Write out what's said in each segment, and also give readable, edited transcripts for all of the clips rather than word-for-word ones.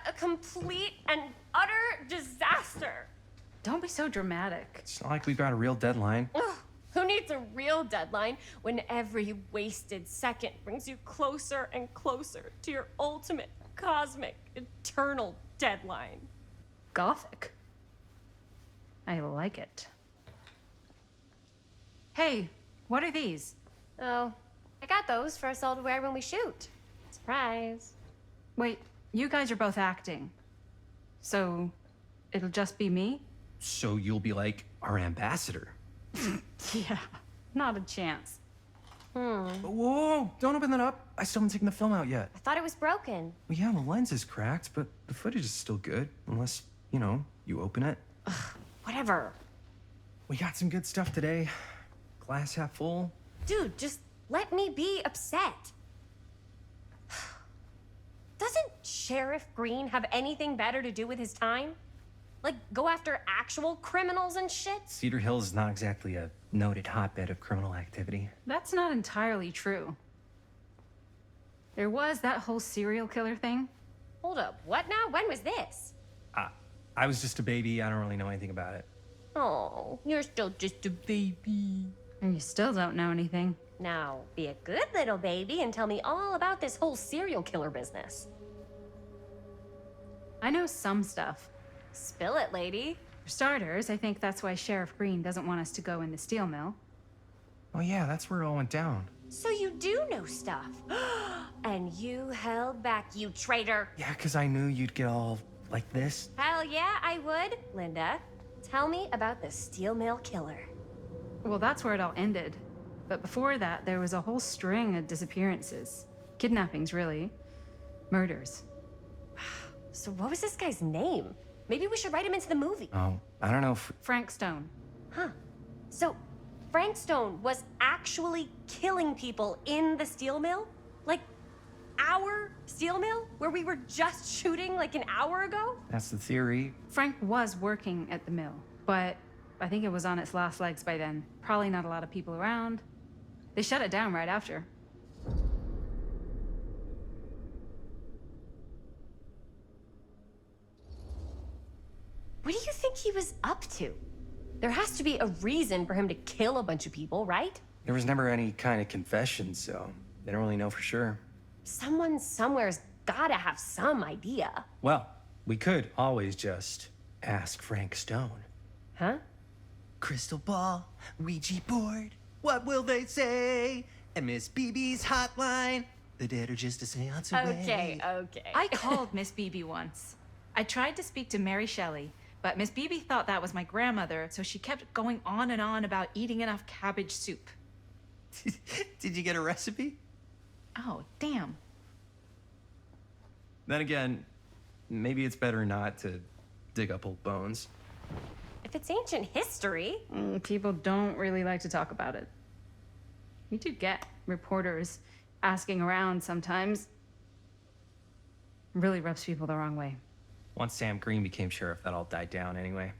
a complete and utter disaster. Don't be so dramatic. It's not like we've got a real deadline. Ugh, who needs a real deadline when every wasted second brings you closer and closer to your ultimate, cosmic, eternal deadline? Gothic. I like it. Hey, what are these? Oh, I got those for us all to wear when we shoot. Surprise. Wait, you guys are both acting. So, it'll just be me? So you'll be like our ambassador. Yeah, not a chance. Whoa, don't open that up. I still haven't taken the film out yet. I thought it was broken. Well, yeah, the lens is cracked, but the footage is still good. Unless, you open it. Whatever. We got some good stuff today. Glass half full. Dude, just let me be upset. Doesn't Sheriff Green have anything better to do with his time? Like, go after actual criminals and shit? Cedar Hills is not exactly a noted hotbed of criminal activity. That's not entirely true. There was that whole serial killer thing. Hold up, what now? When was this? I was just a baby. I don't really know anything about it. Oh, you're still just a baby. And you still don't know anything. Now, be a good little baby and tell me all about this whole serial killer business. I know some stuff. Spill it, lady. For starters, I think that's why Sheriff Green doesn't want us to go in the steel mill. Oh yeah, that's where it all went down. So you do know stuff. And you held back, you traitor. Yeah, because I knew you'd get all like this. Hell yeah, I would. Linda, tell me about the steel mill killer. Well, that's where it all ended. But before that, there was a whole string of disappearances. Kidnappings, really. Murders. So what was this guy's name? Maybe we should write him into the movie. Oh, I don't know if... Frank Stone. Huh. So Frank Stone was actually killing people in the steel mill? Like, our steel mill? Where we were just shooting like an hour ago? That's the theory. Frank was working at the mill, but I think it was on its last legs by then. Probably not a lot of people around. They shut it down right after. What do you think he was up to? There has to be a reason for him to kill a bunch of people, right? There was never any kind of confession, so they don't really know for sure. Someone somewhere's gotta have some idea. Well, we could always just ask Frank Stone. Huh? Crystal ball, Ouija board, what will they say? And Miss BB's hotline, the dead are just a seance away. Okay. I called Miss Beebe once. I tried to speak to Mary Shelley, but Miss Beebe thought that was my grandmother, so she kept going on and on about eating enough cabbage soup. Did you get a recipe? Oh, damn. Then again, maybe it's better not to dig up old bones. If it's ancient history. People don't really like to talk about it. We do get reporters asking around sometimes. It really rubs people the wrong way. Once Sam Green became sheriff, that all died down anyway.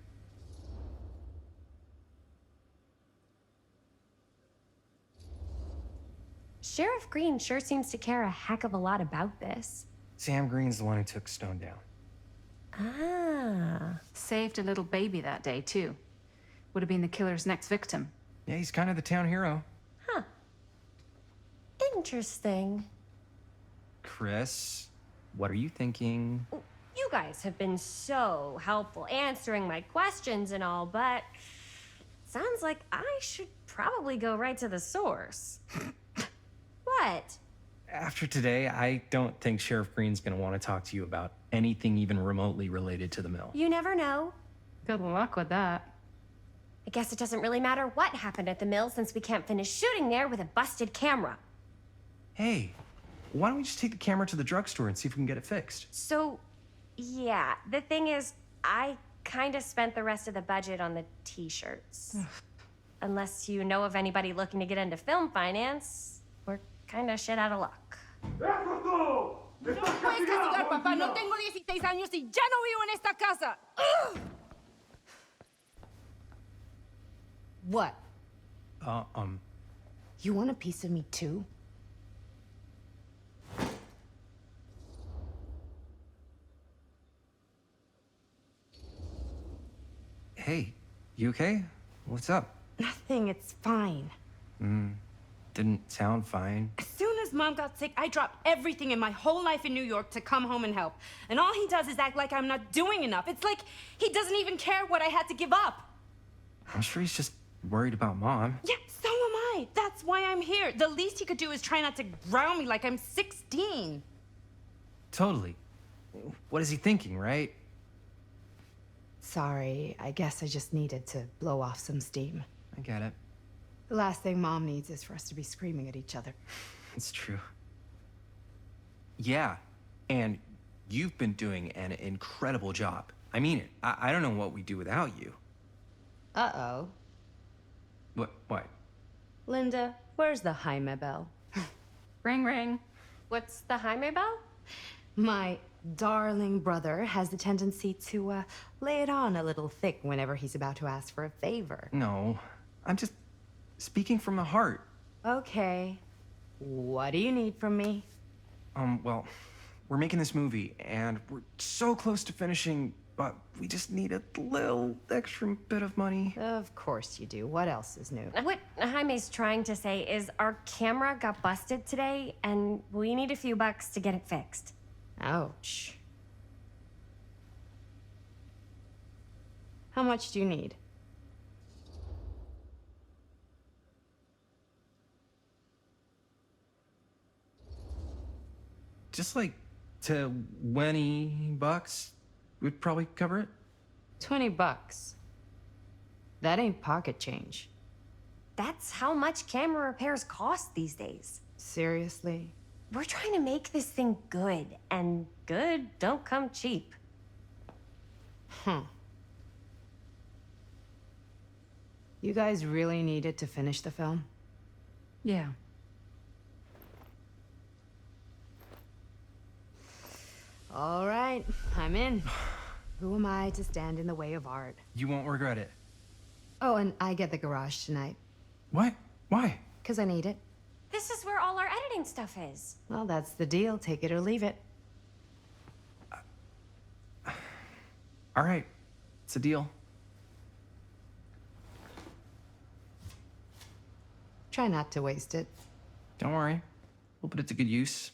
Sheriff Green sure seems to care a heck of a lot about this. Sam Green's the one who took Stone down. Ah. Saved a little baby that day, too. Would have been the killer's next victim. Yeah, he's kind of the town hero. Huh. Interesting. Chris, what are you thinking? You guys have been so helpful answering my questions and all, but sounds like I should probably go right to the source. What? After today, I don't think Sheriff Green's gonna want to talk to you about anything even remotely related to the mill. You never know. Good luck with that. I guess it doesn't really matter what happened at the mill since we can't finish shooting there with a busted camera. Hey, why don't we just take the camera to the drugstore and see if we can get it fixed? So, yeah, the thing is, I kind of spent the rest of the budget on the t-shirts. Unless you know of anybody looking to get into film finance, we're kind of shit out of luck. ¡Eso! ¡Me No me puedes castigar, papá. No tengo 16 años y ya no vivo en esta casa. ¡Ugh! What? You want a piece of me too? Hey, you okay? What's up? Nothing, it's fine. Didn't sound fine. As soon as Mom got sick, I dropped everything in my whole life in New York to come home and help. And all he does is act like I'm not doing enough. It's like he doesn't even care what I had to give up. I'm sure he's just worried about Mom. Yeah, so am I. That's why I'm here. The least he could do is try not to ground me like I'm 16. Totally. What is he thinking, right? Sorry, I guess I just needed to blow off some steam. I get it. The last thing Mom needs is for us to be screaming at each other. It's true. Yeah, and you've been doing an incredible job. I mean it. I don't know what we'd do without you. Uh-oh. What? Linda, where's the Jaime bell? Ring, ring. What's the Jaime bell? My darling brother has the tendency to lay it on a little thick whenever he's about to ask for a favor. No, I'm just speaking from the heart. Okay. What do you need from me? Well, we're making this movie, and we're so close to finishing, but we just need a little extra bit of money. Of course you do. What else is new? What Jaime's trying to say is our camera got busted today, and we need a few bucks to get it fixed. Ouch. How much do you need? Just like $20 would probably cover it. $20. That ain't pocket change. That's how much camera repairs cost these days. Seriously? We're trying to make this thing good, and good don't come cheap. You guys really needed to finish the film? Yeah. All right, I'm in. Who am I to stand in the way of art? You won't regret it. Oh, and I get the garage tonight, What? Why? 'cause I need it. This is where all our editing stuff is. Well, that's the deal. Take it or leave it. All right, it's a deal. Try not to waste it. Don't worry, we'll put it to good use.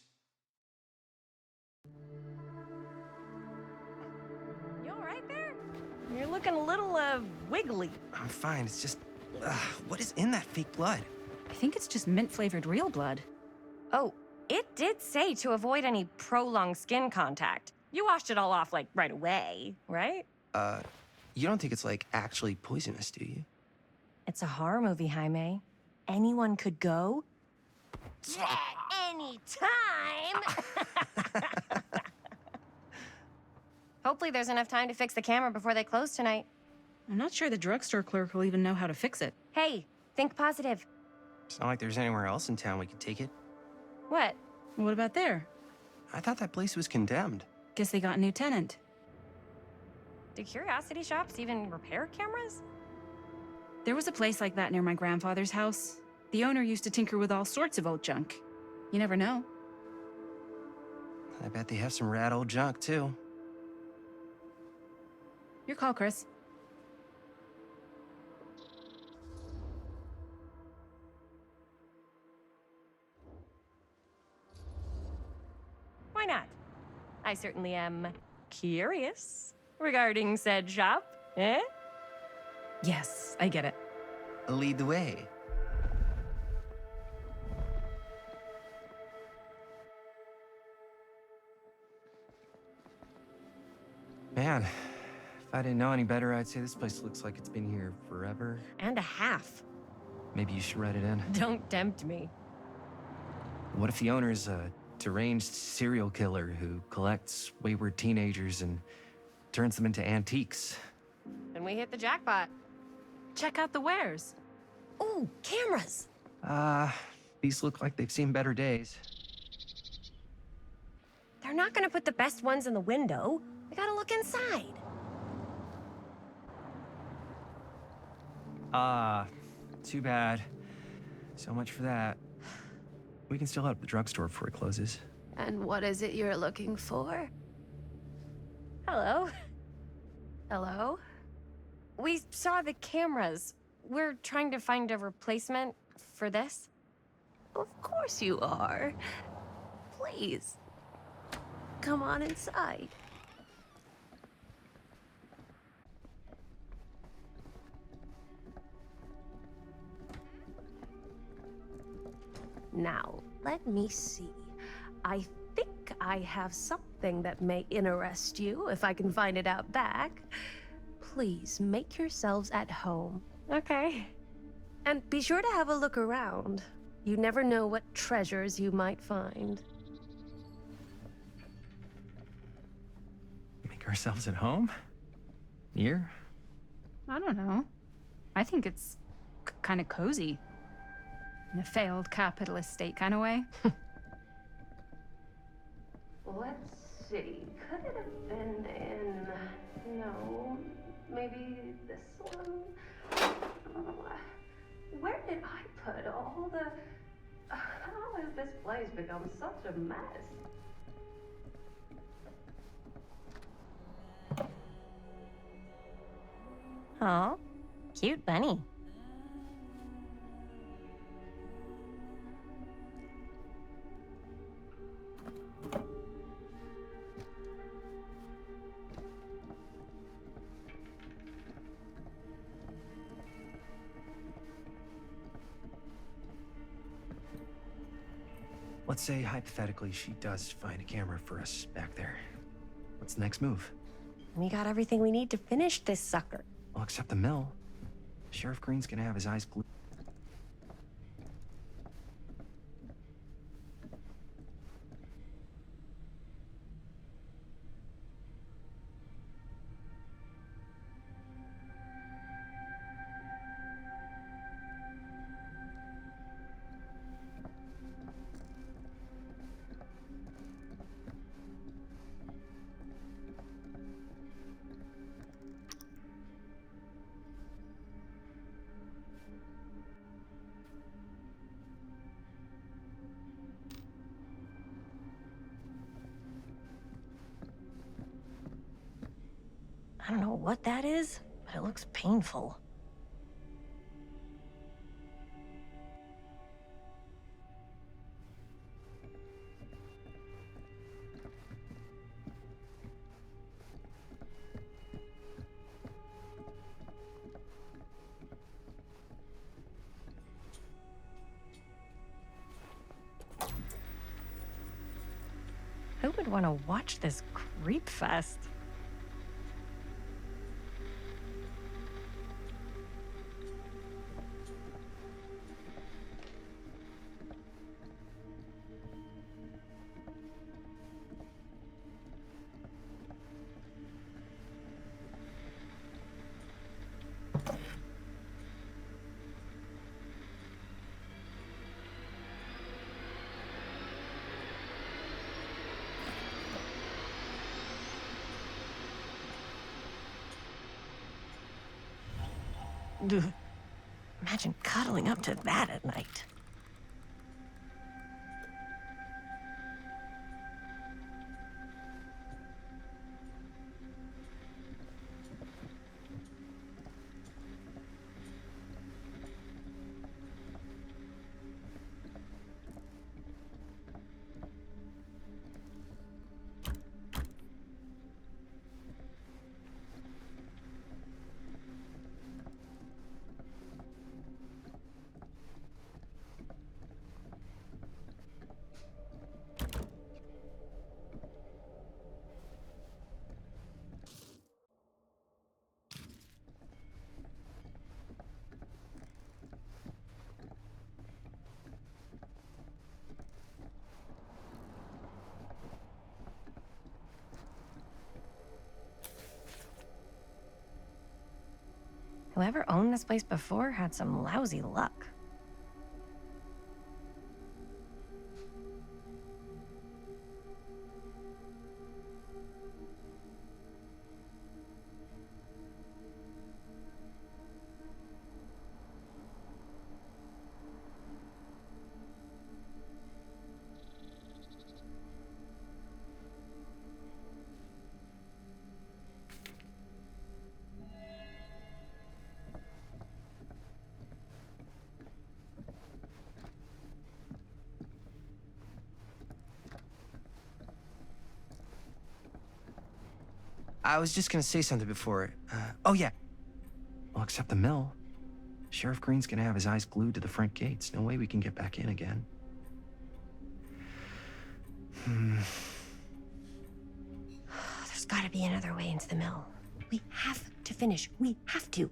You all right there? You're looking a little, wiggly. I'm fine. It's just, what is in that fake blood? I think it's just mint-flavored real blood. Oh, it did say to avoid any prolonged skin contact. You washed it all off, like, right away, right? You don't think it's like actually poisonous, do you? It's a horror movie, Jaime. Anyone could go. Yeah, anytime! Hopefully there's enough time to fix the camera before they close tonight. I'm not sure the drugstore clerk will even know how to fix it. Hey, think positive. It's not like there's anywhere else in town we could take it. What? What about there? I thought that place was condemned. Guess they got a new tenant. Do curiosity shops even repair cameras? There was a place like that near my grandfather's house. The owner used to tinker with all sorts of old junk. You never know. I bet they have some rad old junk, too. Your call, Chris. Why not? I certainly am curious regarding said shop, eh? Yes, I get it. Lead the way. Man, if I didn't know any better, I'd say this place looks like it's been here forever. And a half. Maybe you should write it in. Don't tempt me. What if the owner's a deranged serial killer who collects wayward teenagers and turns them into antiques? Then we hit the jackpot. Check out the wares. Ooh, cameras! These look like they've seen better days. They're not gonna put the best ones in the window. We gotta look inside. Too bad. So much for that. We can still hit up the drugstore before it closes. And what is it you're looking for? Hello. Hello? we saw the cameras. We're trying to find a replacement for this. Of course you are. Please, come on inside. Now, let me see. I think I have something that may interest you if I can find it out back. Please make yourselves at home. Okay. And be sure to have a look around. You never know what treasures you might find. Make ourselves at home? Here? I don't know. I think it's kind of cozy. In a failed capitalist state kind of way. Let's see. Could it have been in... No. Maybe this one? Where did I put all the... How has this place become such a mess? Oh, cute bunny. Let's say, hypothetically, she does find a camera for us back there. What's the next move? We got everything we need to finish this sucker. Well, except the mill. Sheriff Green's gonna have his eyes glued. I don't know what that is, but it looks painful. Who would want to watch this creep fest? Ugh. Imagine cuddling up to that at night. Whoever owned this place before had some lousy luck. I was just gonna say something before. Oh, yeah. Well, except the mill. Sheriff Green's gonna have his eyes glued to the front gates. No way we can get back in again. There's gotta be another way into the mill. We have to finish. We have to.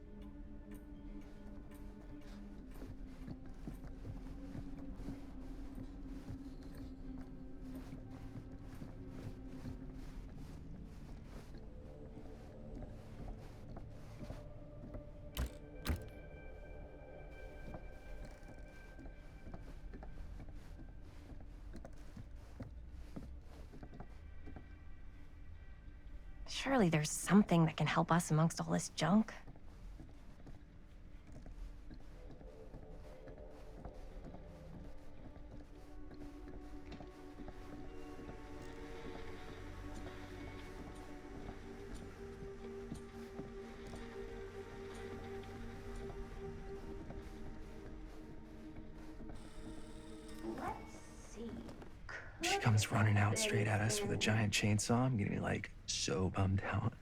Surely there's something that can help us amongst all this junk. Let's see. She comes running out straight at us with a giant chainsaw. I'm gonna be like so bummed out.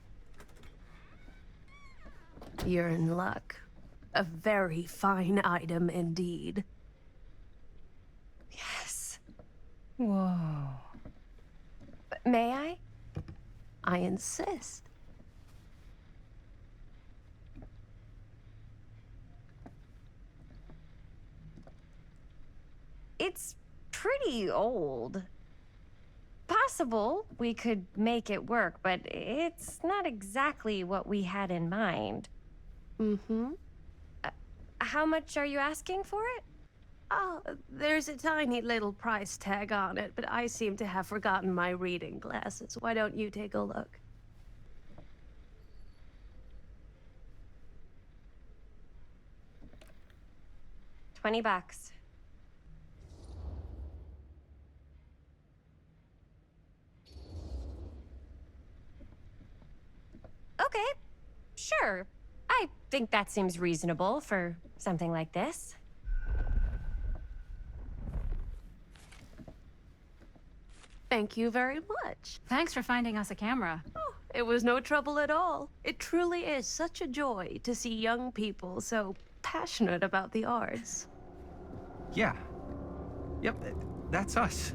You're in luck. A very fine item indeed. Yes. Whoa. May I? I insist. It's pretty old. Possible we could make it work, but it's not exactly what we had in mind. Mm-hmm. How much are you asking for it? Oh, there's a tiny little price tag on it, but I seem to have forgotten my reading glasses. Why don't you take a look? $20. Okay, sure. I think that seems reasonable for something like this. Thank you very much. Thanks for finding us a camera. Oh, it was no trouble at all. It truly is such a joy to see young people so passionate about the arts. Yeah. Yep, that's us.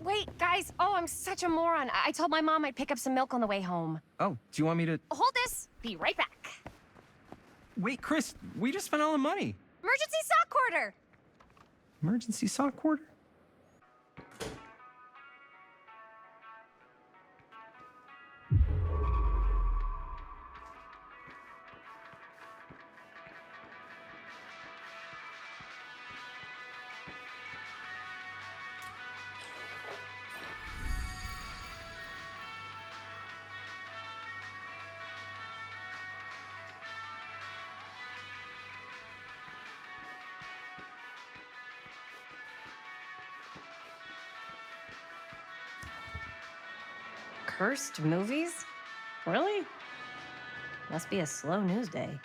Wait, guys. Oh, I'm such a moron. I told my mom I'd pick up some milk on the way home. Oh, do you want me to... Hold this. Be right back. Wait, Chris, we just spent all the money. Emergency sock order. Emergency sock order? Cursed movies? Really? Must be a slow news day.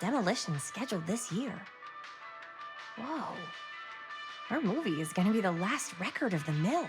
Demolition scheduled this year. Whoa. Our movie is gonna be the last record of the mill.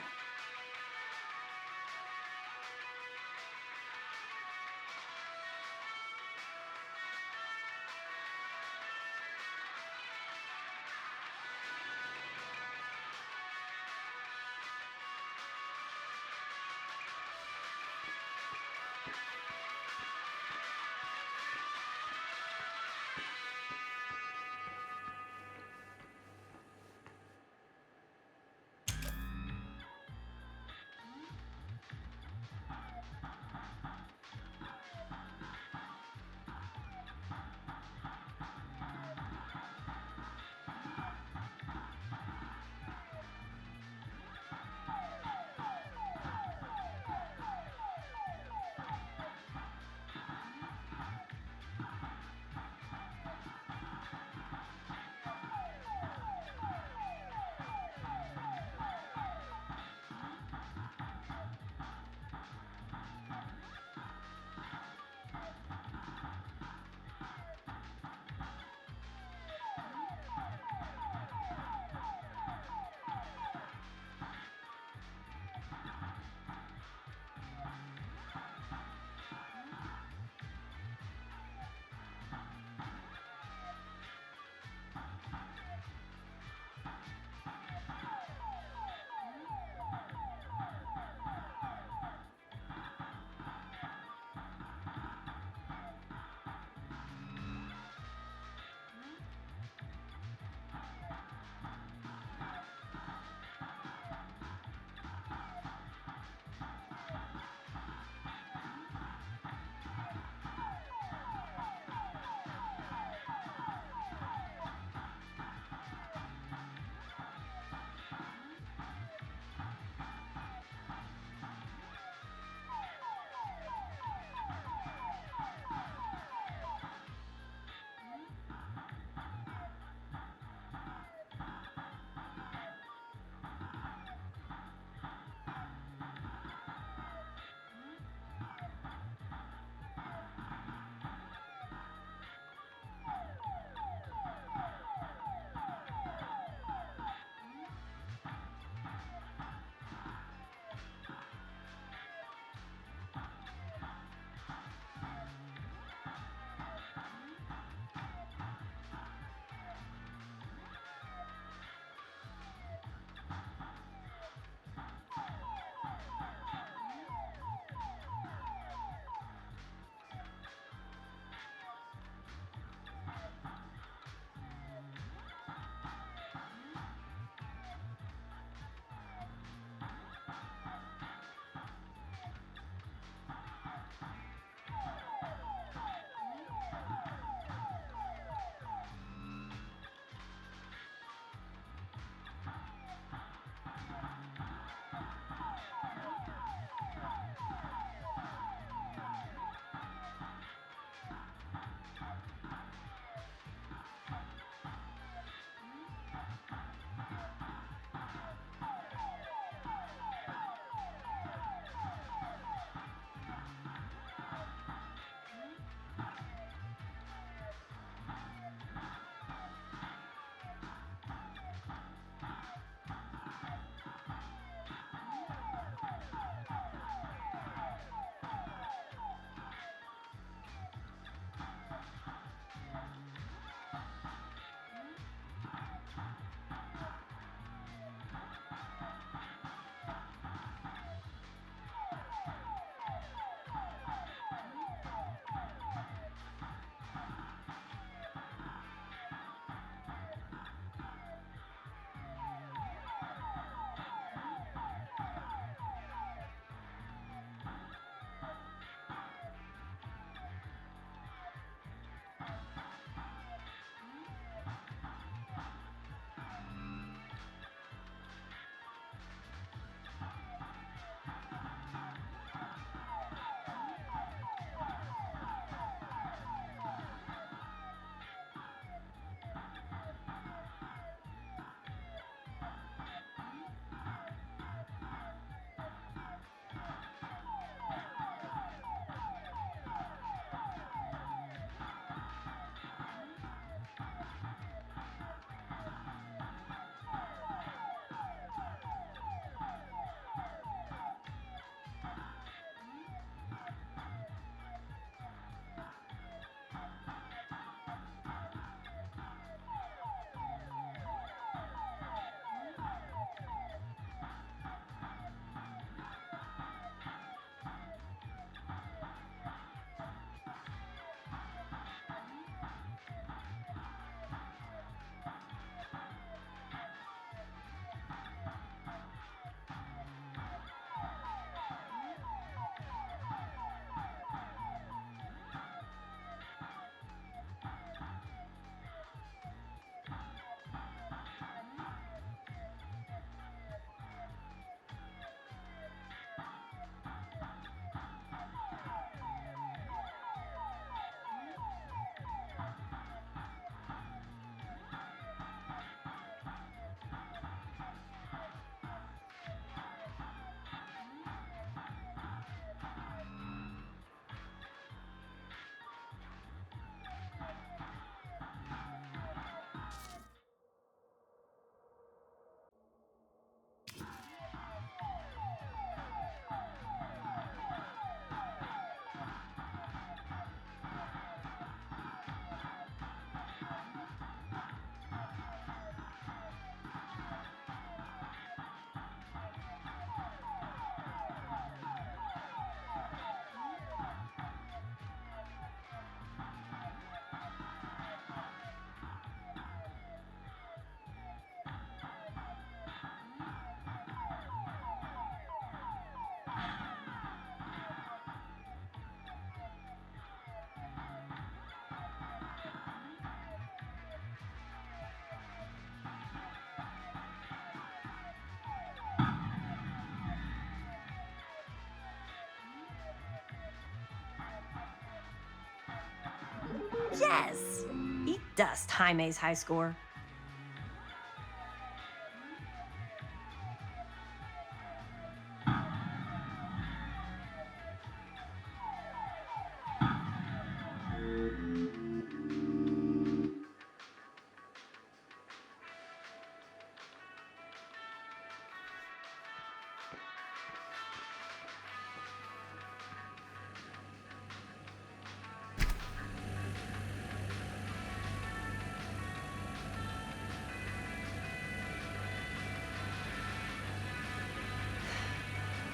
Yes! Eat dust, Jaime's high score.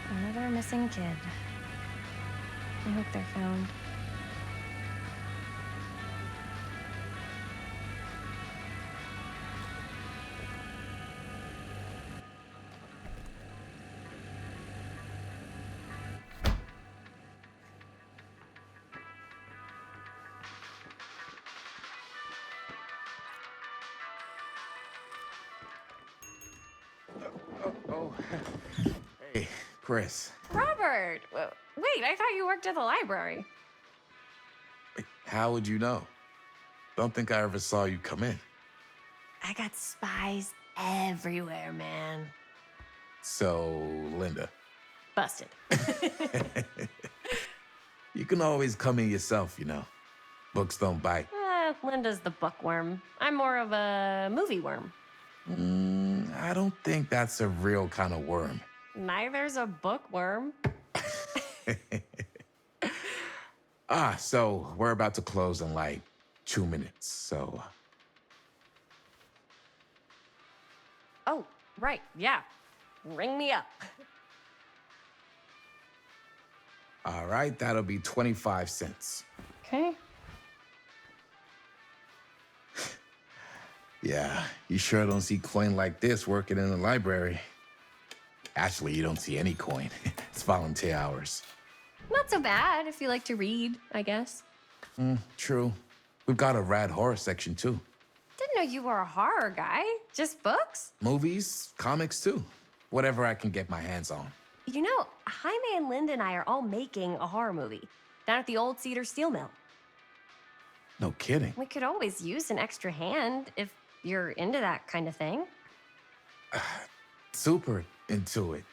Another missing kid. I hope they're found. Oh, hey, Chris. Robert! Wait, I thought you worked at the library. How would you know? Don't think I ever saw you come in. I got spies everywhere, man. So, Linda, Busted. you can always come in yourself, you know. Books don't bite. Linda's the bookworm. I'm more of a movie worm. I don't think that's a real kind of worm. Neither's a bookworm. So we're about to close in like 2 minutes, so... Oh, right, yeah. Ring me up. All right, that'll be 25 cents. Okay. Yeah, you sure don't see coin like this working in the library. Actually, you don't see any coin. It's volunteer hours. Not so bad if you like to read, I guess. True. We've got a rad horror section, too. Didn't know you were a horror guy. Just books? Movies, comics, too. Whatever I can get my hands on. You know, Jaime and Linda and I are all making a horror movie down at the old Cedar Steel Mill. No kidding. We could always use an extra hand if you're into that kind of thing. Super into it.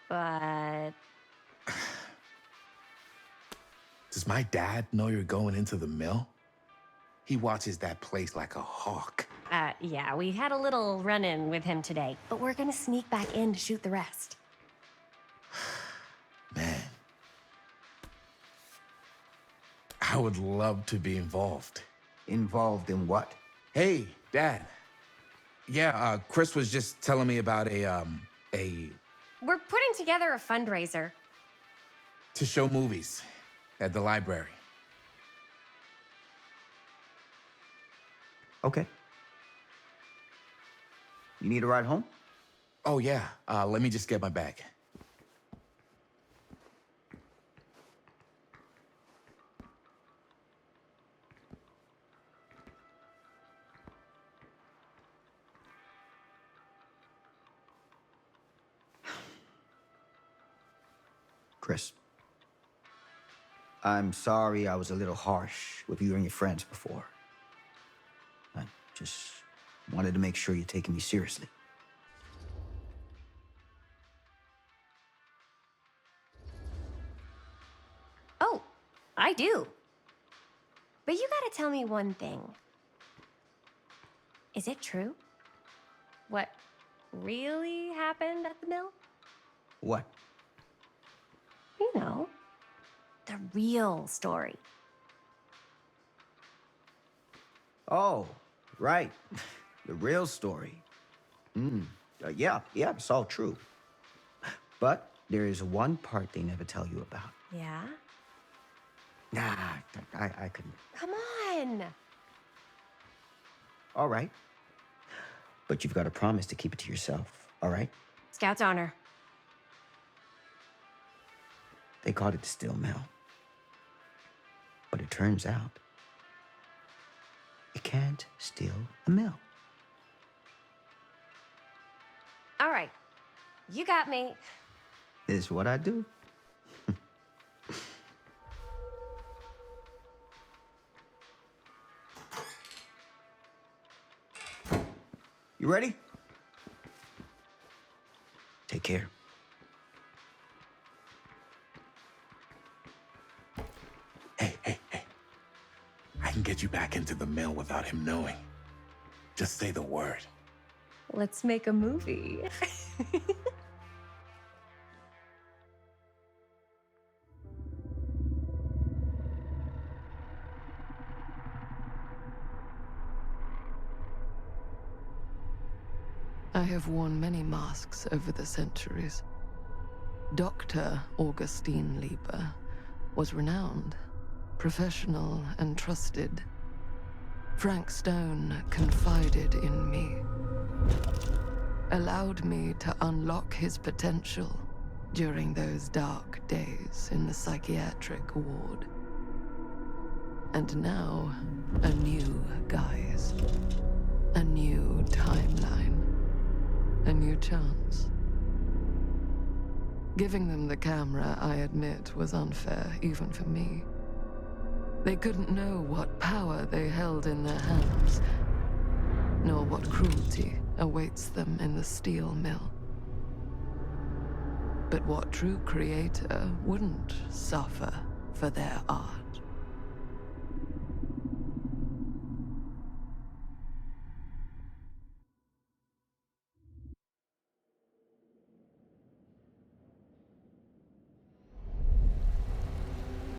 But Does my dad know you're going into the mill? He watches that place like a hawk. yeah, we had a little run-in with him today, but we're gonna sneak back in to shoot the rest. Man. I would love to be involved. Involved in what? Hey, Dad. Yeah, Chris was just telling me about a We're putting together a fundraiser. to show movies at the library. Okay. You need a ride home? Oh, yeah. Let me just get my bag. Chris. I'm sorry I was a little harsh with you and your friends before. I just wanted to make sure you're taking me seriously. Oh, I do. But you gotta tell me one thing. Is it true? What really happened at the mill? What? You know, the real story. Oh, right. The real story. Yeah, it's all true. But there is one part they never tell you about. Yeah? Nah, I couldn't. Come on! All right. But you've got to promise to keep it to yourself, all right? Scout's honor. They called it the Steel Mill. But it turns out, you can't steal a mill. All right. You got me. Is what I do. You ready? Take care. Hey, hey, hey. I can get you back into the mill without him knowing. Just say the word. Let's make a movie. I have worn many masks over the centuries. Dr. Augustine Lieber was renowned, professional, and trusted. Frank Stone confided in me, allowed me to unlock his potential during those dark days in the psychiatric ward. And now, a new guise, a new timeline, a new chance. Giving them the camera, I admit, was unfair, even for me. They couldn't know what power they held in their hands, nor what cruelty awaits them in the steel mill. But what true creator wouldn't suffer for their art?